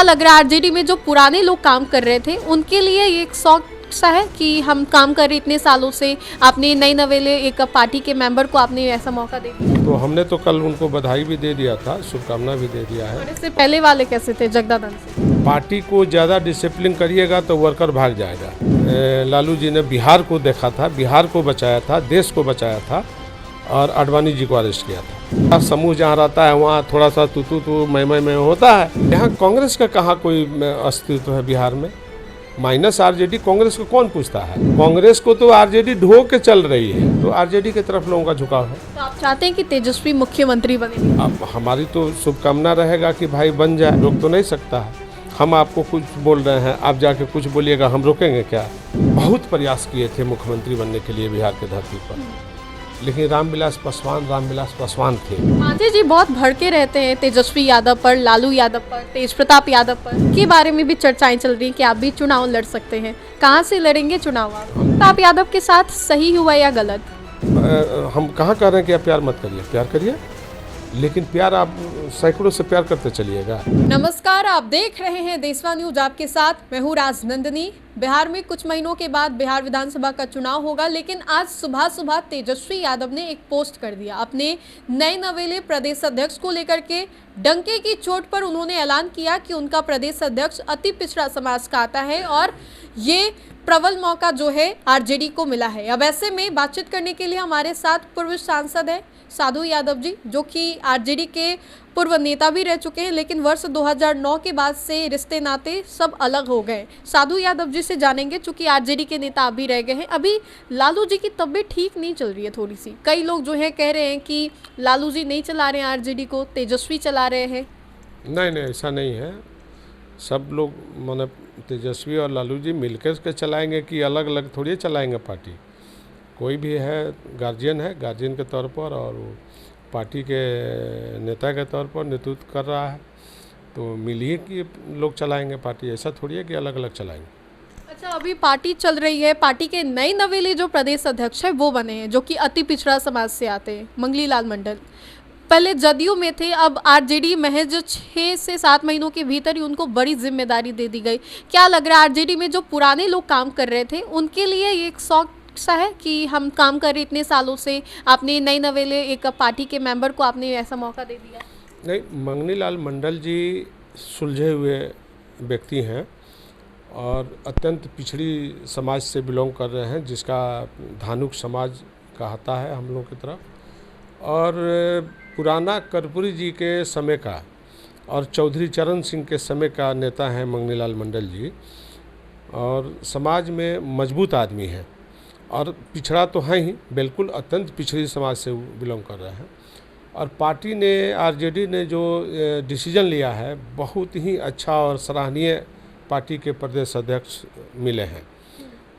लग रहा है आरजेडी में जो पुराने लोग काम कर रहे थे उनके लिए ये एक शौक सा है कि हम काम कर रहे इतने सालों से, आपने नई नवेले एक पार्टी के मेंबर को आपने ऐसा मौका दे दिया? तो हमने तो कल उनको बधाई भी दे दिया था, शुभकामना भी दे दिया है। और इससे पहले वाले कैसे थे जगदानंद सिंह? पार्टी को ज़्यादा डिसिप्लिन करिएगा तो वर्कर भाग जाएगा। लालू जी ने बिहार को देखा था, बिहार को बचाया था, देश को बचाया था और आडवाणी जी को अरेस्ट किया था। समूह जहाँ रहता है वहाँ थोड़ा सा तू मैं होता है। यहाँ कांग्रेस का कहाँ कोई अस्तित्व है बिहार में? माइनस आरजेडी, कांग्रेस को कौन पूछता है? कांग्रेस को तो आरजेडी ढो के चल रही है, तो आरजेडी की तरफ लोगों का झुकाव है। तो आप चाहते हैं कि तेजस्वी मुख्यमंत्री बने? अब हमारी तो शुभकामना रहेगा कि भाई बन जाए, रोक तो नहीं सकता है। हम आपको कुछ बोल रहे हैं, आप जाके कुछ बोलिएगा, हम रोकेंगे क्या? बहुत प्रयास किए थे मुख्यमंत्री बनने के लिए बिहार की धरती पर, लेकिन रामविलास पासवान थे। मांझी जी बहुत भड़के रहते हैं तेजस्वी यादव पर, लालू यादव पर, तेज प्रताप यादव पर, के बारे में भी चर्चाएं चल रही हैं कि आप भी चुनाव लड़ सकते हैं। कहां से लड़ेंगे चुनाव आप? प्रताप यादव के साथ सही हुआ या गलत? हम कहाँ कह रहे हैं कि आप प्यार मत करिए, प्यार करिए, लेकिन प्यार आप सैकड़ों से प्यार करते चलिएगा। नमस्कार, आप देख रहे हैं देशवा न्यूज आपके साथ, मैं हूँ राजनंदिनी। बिहार में कुछ महीनों के बाद बिहार विधानसभा का चुनाव होगा, लेकिन आज सुबह सुबह तेजस्वी यादव ने एक पोस्ट कर दिया अपने नए नवेले प्रदेश अध्यक्ष को लेकर के। डंके की चोट पर उन्होंने ऐलान किया कि उनका प्रदेश अध्यक्ष अति पिछड़ा समाज का आता है और ये प्रबल मौका जो है आरजेडी को मिला है। अब ऐसे में बातचीत करने के लिए हमारे साथ पूर्व सांसद है साधु यादव जी, जो कि आरजेडी के पूर्व नेता भी रह चुके हैं, लेकिन वर्ष 2009 के बाद से रिश्ते नाते सब अलग हो गए। साधु यादव जी से जानेंगे, चूंकि आरजेडी के नेता अभी रह गए हैं। अभी लालू जी की तबीयत ठीक नहीं चल रही है थोड़ी सी, कई लोग जो है कह रहे हैं कि लालू जी नहीं चला रहे हैं आरजेडी को, तेजस्वी चला रहे हैं। नहीं, ऐसा नहीं है। सब लोग माने तेजस्वी और लालू जी मिलकर के चलाएंगे कि अलग अलग थोड़ी चलाएंगे पार्टी। कोई भी है गार्जियन है, गार्जियन के तौर पर, और वो पार्टी के नेता के तौर पर नेतृत्व कर रहा है, तो मिलिए कि लोग चलाएंगे पार्टी। ऐसा थोड़ी है कि अलग अलग चलाएंगे। अच्छा, अभी पार्टी चल रही है, पार्टी के नए नवेले जो प्रदेश अध्यक्ष है वो बने हैं, जो कि अति पिछड़ा समाज से आते हैं, मंगली लाल मंडल। पहले जदयू में थे, अब आरजेडी महज 6 से 7 महीनों के भीतर ही उनको बड़ी जिम्मेदारी दे दी गई। क्या लग रहा है आरजेडी में जो पुराने लोग काम कर रहे थे उनके लिए ये एक शौक सा है कि हम काम कर रहे इतने सालों से, आपने नई नवेले एक पार्टी के मेंबर को आपने ऐसा मौका दे दिया? नहीं, मंगनी लाल मंडल जी सुलझे हुए व्यक्ति हैं और अत्यंत पिछड़ी समाज से बिलोंग कर रहे हैं, जिसका धानुक समाज कहता है हम लोग की तरफ। और पुराना कर्पूरी जी के समय का और चौधरी चरण सिंह के समय का नेता हैं मंगनी लाल मंडल जी, और समाज में मजबूत आदमी हैं और पिछड़ा तो है ही, बिल्कुल अत्यंत पिछड़ी समाज से बिलोंग कर रहे हैं। और पार्टी ने, आरजेडी ने जो डिसीजन लिया है, बहुत ही अच्छा और सराहनीय पार्टी के प्रदेश अध्यक्ष मिले हैं।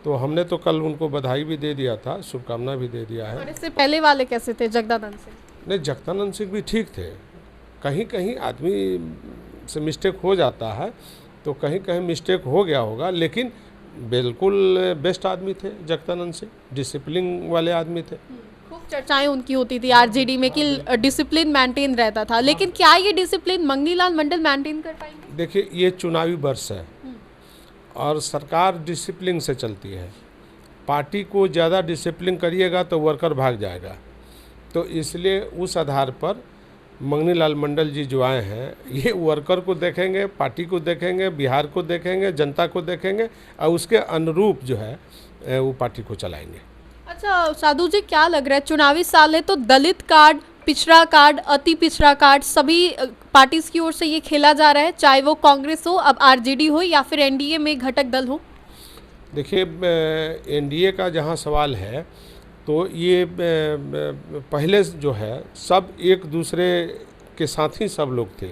तो हमने तो कल उनको बधाई भी दे दिया था, शुभकामना भी दे दिया है। और इससे पहले वाले कैसे थे जगदानंद सिंह? नहीं, जगदानंद सिंह भी ठीक थे। कहीं कहीं आदमी से मिस्टेक हो जाता है, तो कहीं कहीं मिस्टेक हो गया होगा, लेकिन बिल्कुल बेस्ट आदमी थे जगदानंद सिंह, डिसिप्लिन वाले आदमी थे। खूब चर्चाएं उनकी होती थी आरजेडी में कि डिसिप्लिन मेंटेन रहता था, लेकिन क्या ये डिसिप्लिन मंगनी लाल मंडल मेंटेन कर पाएंगे? देखिए, ये चुनावी वर्ष है और सरकार डिसिप्लिन से चलती है। पार्टी को ज़्यादा डिसिप्लिन करिएगा तो वर्कर भाग जाएगा, तो इसलिए उस आधार पर मंगनी लाल मंडल जी जो आए हैं, ये वर्कर को देखेंगे, पार्टी को देखेंगे, बिहार को देखेंगे, जनता को देखेंगे और उसके अनुरूप जो है वो पार्टी को चलाएंगे। अच्छा साधु जी, क्या लग रहा है, चुनावी साल है तो दलित कार्ड, पिछड़ा कार्ड, अति पिछड़ा कार्ड सभी पार्टी की ओर से ये खेला जा रहा है, चाहे वो कांग्रेस हो, अब आरजेडी हो, या फिर एनडीए में घटक दल हो? देखिए, एनडीए का जहाँ सवाल है, तो ये पहले जो है सब एक दूसरे के साथ ही सब लोग थे।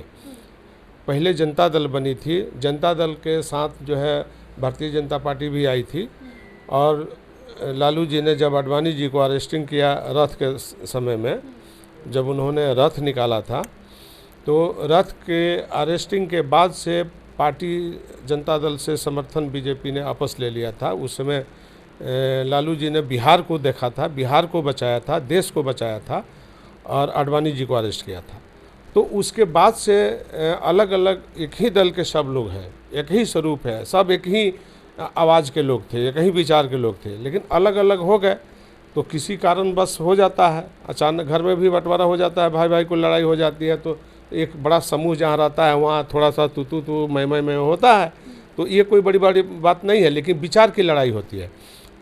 पहले जनता दल बनी थी, जनता दल के साथ जो है भारतीय जनता पार्टी भी आई थी, और लालू जी ने जब आडवाणी जी को अरेस्टिंग किया रथ के समय में, जब उन्होंने रथ निकाला था, तो रथ के अरेस्टिंग के बाद से पार्टी जनता दल से समर्थन बीजेपी ने वापस ले लिया था। उस समय लालू जी ने बिहार को देखा था, बिहार को बचाया था, देश को बचाया था और आडवाणी जी को अरेस्ट किया था। तो उसके बाद से अलग अलग एक ही दल के सब लोग हैं, एक ही स्वरूप है, सब एक ही आवाज़ के लोग थे, एक ही विचार के लोग थे, लेकिन अलग अलग हो गए तो किसी कारण बस हो जाता है, अचानक घर में भी बंटवारा हो जाता है, भाई भाई को लड़ाई हो जाती है, तो एक बड़ा समूह जहाँ रहता है वहाँ थोड़ा सा तू मैं होता है, तो ये कोई बड़ी बड़ी बात नहीं है, लेकिन विचार की लड़ाई होती है।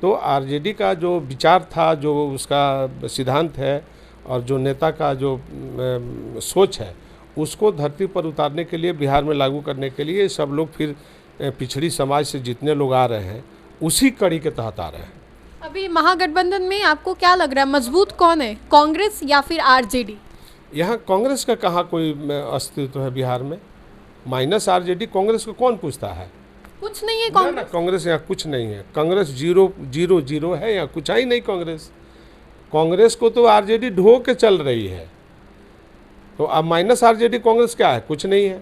तो आरजेडी का जो विचार था, जो उसका सिद्धांत है और जो नेता का जो सोच है, उसको धरती पर उतारने के लिए, बिहार में लागू करने के लिए सब लोग फिर पिछड़ी समाज से जितने लोग आ रहे हैं उसी कड़ी के तहत आ रहे हैं। अभी महागठबंधन में आपको क्या लग रहा है, मजबूत कौन है, कांग्रेस या फिर आरजेडी? यहाँ कांग्रेस का कहाँ कोई अस्तित्व है बिहार में, माइनस आरजेडी। कांग्रेस को कौन पूछता है? कुछ नहीं है कांग्रेस। कांग्रेस यहाँ कुछ नहीं है, कांग्रेस 0-0-0 है, यहाँ कुछ ही नहीं। कांग्रेस को तो आरजेडी ढो के चल रही है, तो अब माइनस आरजेडी कांग्रेस क्या है? कुछ नहीं है,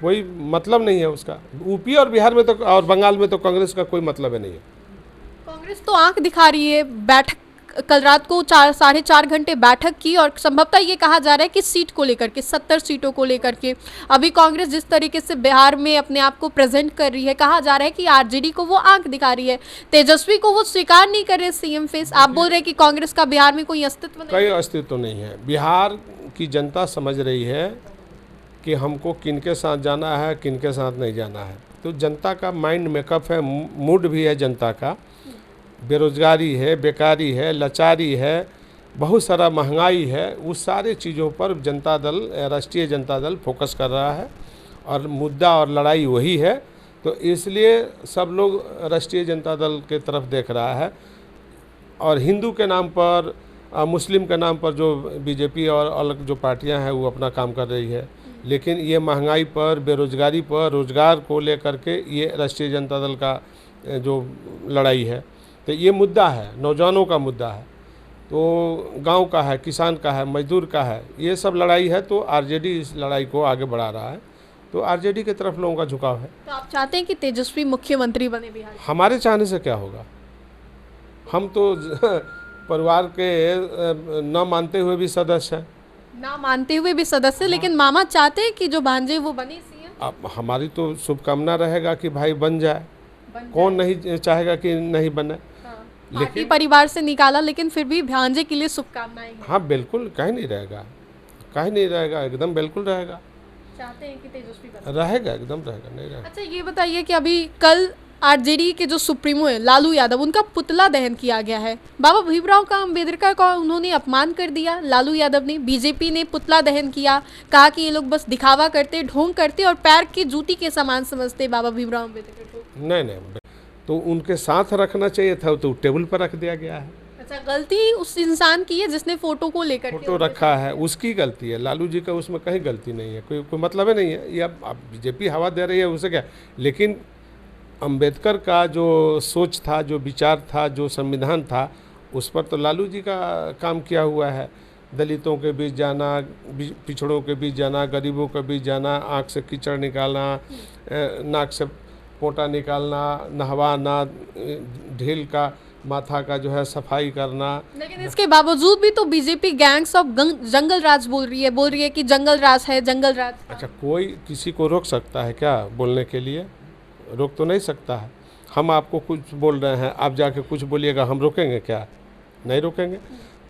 कोई मतलब नहीं है उसका। यूपी और बिहार में तो और बंगाल में तो कांग्रेस का कोई मतलब है नहीं है। कांग्रेस तो आंख दिखा रही है, बैठक कल रात को 4-4.5 घंटे बैठक की और संभवतः ये कहा जा रहा है कि सीट को लेकर के, 70 सीटों को लेकर के अभी कांग्रेस जिस तरीके से बिहार में अपने आप को प्रेजेंट कर रही है, कहा जा रहा है कि आरजेडी को वो आंख दिखा रही है, तेजस्वी को वो स्वीकार नहीं कर रहे सीएम फेस। आप बोल रहे हैं कि कांग्रेस का बिहार में कोई अस्तित्व नहीं? कोई अस्तित्व नहीं है। बिहार की जनता समझ रही है कि हमको किनके साथ जाना है, किनके साथ नहीं जाना है। तो जनता का माइंड मेकअप है, मूड भी है जनता का, बेरोजगारी है, बेकारी है, लाचारी है, बहुत सारा महंगाई है, उस सारे चीज़ों पर जनता दल, राष्ट्रीय जनता दल फोकस कर रहा है और मुद्दा और लड़ाई वही है। तो इसलिए सब लोग राष्ट्रीय जनता दल के तरफ देख रहा है। और हिंदू के नाम पर, मुस्लिम के नाम पर जो बीजेपी और अलग जो पार्टियां हैं वो अपना काम कर रही है, लेकिन ये महंगाई पर, बेरोजगारी पर, रोजगार को लेकर के ये राष्ट्रीय जनता दल का जो लड़ाई है, तो ये मुद्दा है, नौजवानों का मुद्दा है, तो गांव का है, किसान का है, मजदूर का है, ये सब लड़ाई है। तो आरजेडी इस लड़ाई को आगे बढ़ा रहा है, तो आरजेडी की तरफ लोगों का झुकाव है। तो आप चाहते हैं कि तेजस्वी मुख्यमंत्री बने बिहार? हमारे चाहने से क्या होगा, हम तो परिवार के न मानते हुए भी सदस्य हैं। ना मानते हुए भी सदस्य, लेकिन मामा चाहते हैं कि जो भांजे वो बने सीएम? अब हमारी तो शुभकामना रहेगा कि भाई बन जाए, कौन नहीं चाहेगा कि नहीं बने। पार्टी परिवार से निकाला, लेकिन फिर भी भांजे के लिए शुभकामनाएं हैं। हाँ बिल्कुल, कहीं नहीं रहेगा, एकदम बिल्कुल रहेगा। चाहते हैं कि तेजस्वी बने? रहेगा, एकदम रहेगा, नहीं रहेगा। अच्छा ये बताइए कि अभी कल आरजेडी के जो सुप्रीमो है लालू यादव, उनका पुतला दहन किया गया है। बाबा भीमराव का अम्बेडकर का उन्होंने अपमान कर दिया लालू यादव ने। बीजेपी ने पुतला दहन किया, कहा कि ये लोग बस दिखावा करते, ढोंग करते और पैर की जूती के समान समझते बाबा भीमराव अम्बेडकर को। नहीं, तो उनके साथ रखना चाहिए था, तो टेबल पर रख दिया गया है। अच्छा, गलती उस इंसान की है जिसने फोटो को लेकर फोटो रखा है, उसकी गलती है। लालू जी का उसमें कहीं गलती नहीं है, कोई मतलब ही नहीं है। ये अब बीजेपी हवा दे रही है, उसे क्या। लेकिन अंबेडकर का जो सोच था, जो विचार था, जो संविधान था, उस पर तो लालू जी का काम किया हुआ है। दलितों के बीच जाना, पिछड़ों के बीच जाना, गरीबों के बीच जाना, आँख से कीचड़ निकालना, नाक से पोटा निकालना, नहवाना, ढील का माथा का जो है सफाई करना। लेकिन इसके बावजूद भी तो बीजेपी गैंग्स ऑफ जंगल राज बोल रही है कि जंगल राज है, जंगल राज। अच्छा, कोई किसी को रोक सकता है क्या बोलने के लिए? रोक तो नहीं सकता है। हम आपको कुछ बोल रहे हैं, आप जाके कुछ बोलिएगा, हम रोकेंगे क्या? नहीं रोकेंगे।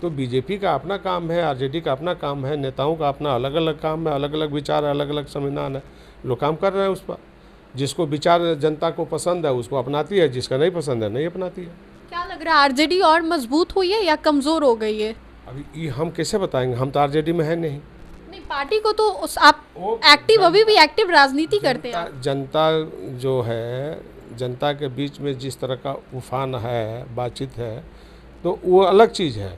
तो बीजेपी का अपना काम है, आरजेडी का अपना काम है, नेताओं का अपना अलग अलग काम है, अलग अलग विचार है, अलग अलग संविधान है। लोग काम कर रहे हैं उस पर। जिसको विचार जनता को पसंद है उसको अपनाती है, जिसका नहीं पसंद है नहीं अपनाती है। क्या लग रहा है, आरजेडी और मजबूत हुई है या कमजोर हो गई है? अभी ये हम कैसे बताएंगे, हम तो आरजेडी में है नहीं। पार्टी को तो आप एक्टिव, अभी भी एक्टिव राजनीति करते हैं। जनता जो है, जनता के बीच में जिस तरह का उफान है, बातचीत है, तो वो अलग चीज़ है।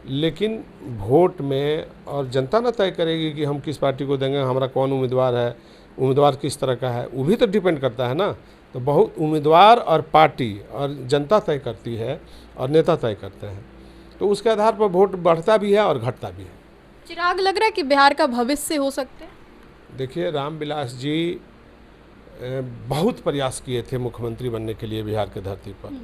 लेकिन वोट में और जनता ना तय करेगी कि हम किस पार्टी को देंगे, हमारा कौन उम्मीदवार है, उम्मीदवार किस तरह का है, वो भी तो डिपेंड करता है ना। तो बहुत उम्मीदवार और पार्टी और जनता तय करती है और नेता तय करते हैं, तो उसके आधार पर वोट बढ़ता भी है और घटता भी है। चिराग, लग रहा है कि बिहार का भविष्य हो सकते हैं? देखिए, रामविलास जी बहुत प्रयास किए थे मुख्यमंत्री बनने के लिए बिहार के धरती पर,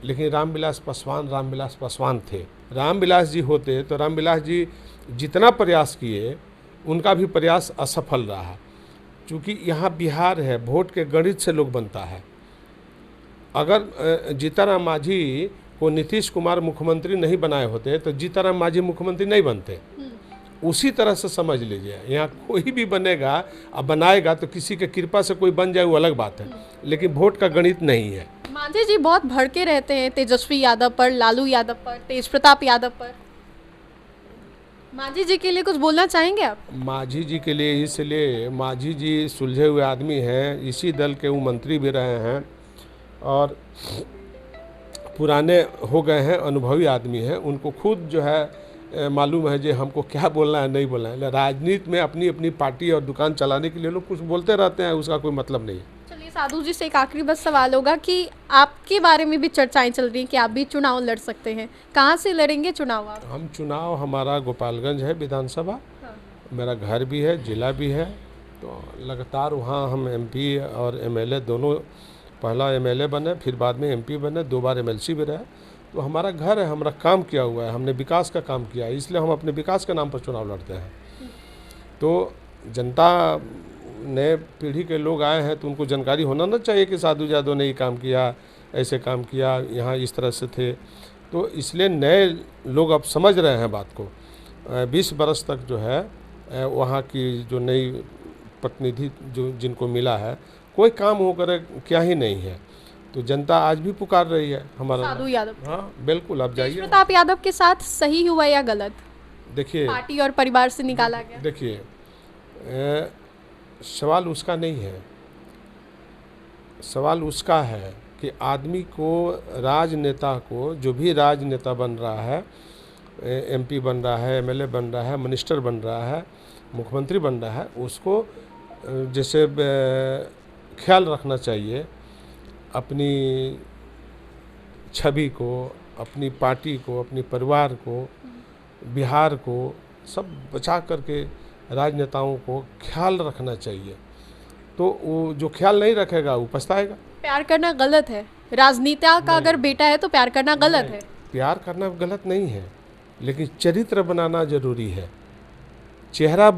लेकिन रामविलास पासवान थे। रामविलास जी होते तो रामविलास जी जितना प्रयास किए उनका भी प्रयास असफल रहा, क्योंकि यहाँ बिहार है, वोट के गणित से लोग बनता है। अगर जीतनराम मांझी को नीतीश कुमार मुख्यमंत्री नहीं बनाए होते तो जीतनराम मांझी मुख्यमंत्री नहीं बनते। उसी तरह से समझ लीजिए, यहाँ कोई भी बनेगा अब बनाएगा तो किसी के कृपा से कोई बन जाए वो अलग बात है, लेकिन वोट का गणित नहीं है। मांझी जी बहुत भड़के रहते हैं तेजस्वी यादव पर, लालू यादव पर, तेज प्रताप यादव पर। मांझी जी के लिए कुछ बोलना चाहेंगे आप? मांझी जी के लिए इसलिए, मांझी जी सुलझे हुए आदमी हैं, इसी दल के वो मंत्री भी रहे हैं और पुराने हो गए हैं, अनुभवी आदमी हैं। उनको खुद जो है मालूम है जो हमको क्या बोलना है नहीं बोलना है। राजनीति में अपनी अपनी पार्टी और दुकान चलाने के लिए लोग कुछ बोलते रहते हैं, उसका कोई मतलब नहीं है। चलिए साधु जी से एक आखिरी बस सवाल होगा कि आपके बारे में भी चर्चाएं चल रही हैं कि आप भी चुनाव लड़ सकते हैं, कहाँ से लड़ेंगे चुनाव आप? हम चुनाव, हमारा गोपालगंज है विधानसभा, मेरा घर भी है, जिला भी है, तो लगातार वहाँ हम एमपी और एमएलए दोनों, पहला एमएलए बने, फिर बाद में एमपी बने, 2 बार एमएलसी भी रहे। तो हमारा घर है, हमारा काम किया हुआ है, हमने विकास का काम किया है, इसलिए हम अपने विकास के नाम पर चुनाव लड़ते हैं। तो जनता नए पीढ़ी के लोग आए हैं तो उनको जानकारी होना ना चाहिए कि साधु यादव ने ये काम किया, ऐसे काम किया, यहाँ इस तरह से थे। तो इसलिए नए लोग अब समझ रहे हैं बात को। 20 बरस तक जो है वहाँ की जो नई प्रतिनिधि जो जिनको मिला है, कोई काम होकर क्या ही नहीं है। तो जनता आज भी पुकार रही है हमारा साधु यादव। हाँ बिल्कुल, आप तेज जाइए। प्रताप यादव के साथ सही हुआ या गलत? देखिए, पार्टी और परिवार से निकाला गया। देखिए सवाल उसका नहीं है, सवाल उसका है कि आदमी को, राजनेता को, जो भी राजनेता बन रहा है, एमपी बन रहा है, एमएलए बन रहा है, मिनिस्टर बन रहा है, मुख्यमंत्री बन रहा है, उसको जैसे ख्याल रखना चाहिए अपनी छवि को, अपनी पार्टी को, अपने परिवार को, बिहार को, सब बचा करके राजनेताओं को ख्याल रखना चाहिए। तो वो जो ख्याल नहीं रखेगा वो पछताएगा। प्यार करना गलत है? राजनीतिया का अगर बेटा है तो प्यार करना गलत है? प्यार करना गलत नहीं है, लेकिन चरित्र बनाना जरूरी है। चेहरा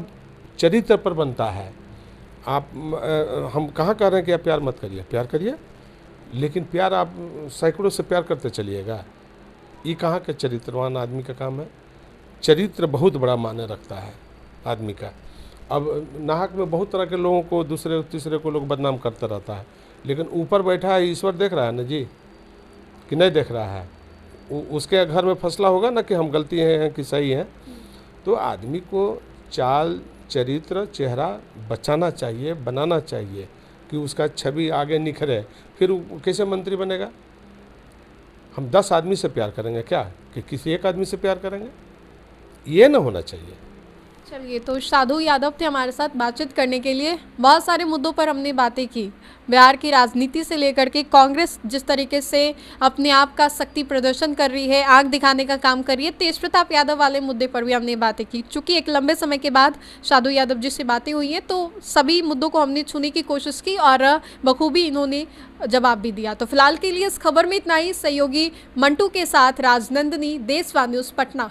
चरित्र पर बनता है। आप हम कहाँ कह रहे हैं कि आप प्यार मत करिए, प्यार करिए, लेकिन प्यार आप सैकड़ों से प्यार करते चलिएगा, ये कहाँ के चरित्रवान आदमी का काम है? चरित्र बहुत बड़ा मायने रखता है आदमी का। अब नाहक में बहुत तरह के लोगों को, दूसरे तीसरे को लोग बदनाम करता रहता है, लेकिन ऊपर बैठा है ईश्वर देख रहा है ना जी, कि नहीं देख रहा है? उसके घर में फैसला होगा ना कि हम गलती हैं कि सही हैं। तो आदमी को चाल, चरित्र, चेहरा बचाना चाहिए, बनाना चाहिए कि उसका छवि आगे निखरे। फिर वो कैसे मंत्री बनेगा? हम 10 आदमी से प्यार करेंगे क्या कि किसी एक आदमी से प्यार करेंगे? ये ना होना चाहिए। चलिए, तो साधु यादव थे हमारे साथ बातचीत करने के लिए। बहुत सारे मुद्दों पर हमने बातें की, बिहार की राजनीति से लेकर के कांग्रेस जिस तरीके से अपने आप का शक्ति प्रदर्शन कर रही है, आंख दिखाने का काम कर रही है, तेज प्रताप यादव वाले मुद्दे पर भी हमने बातें की। चूँकि एक लंबे समय के बाद साधु यादव जी से बातें हुई हैं तो सभी मुद्दों को हमने छूने की कोशिश की और बखूबी इन्होंने जवाब भी दिया। तो फिलहाल के लिए इस खबर में इतना ही। सहयोगी मंटू के साथ राजनंदिनी, देशवा न्यूज़, पटना।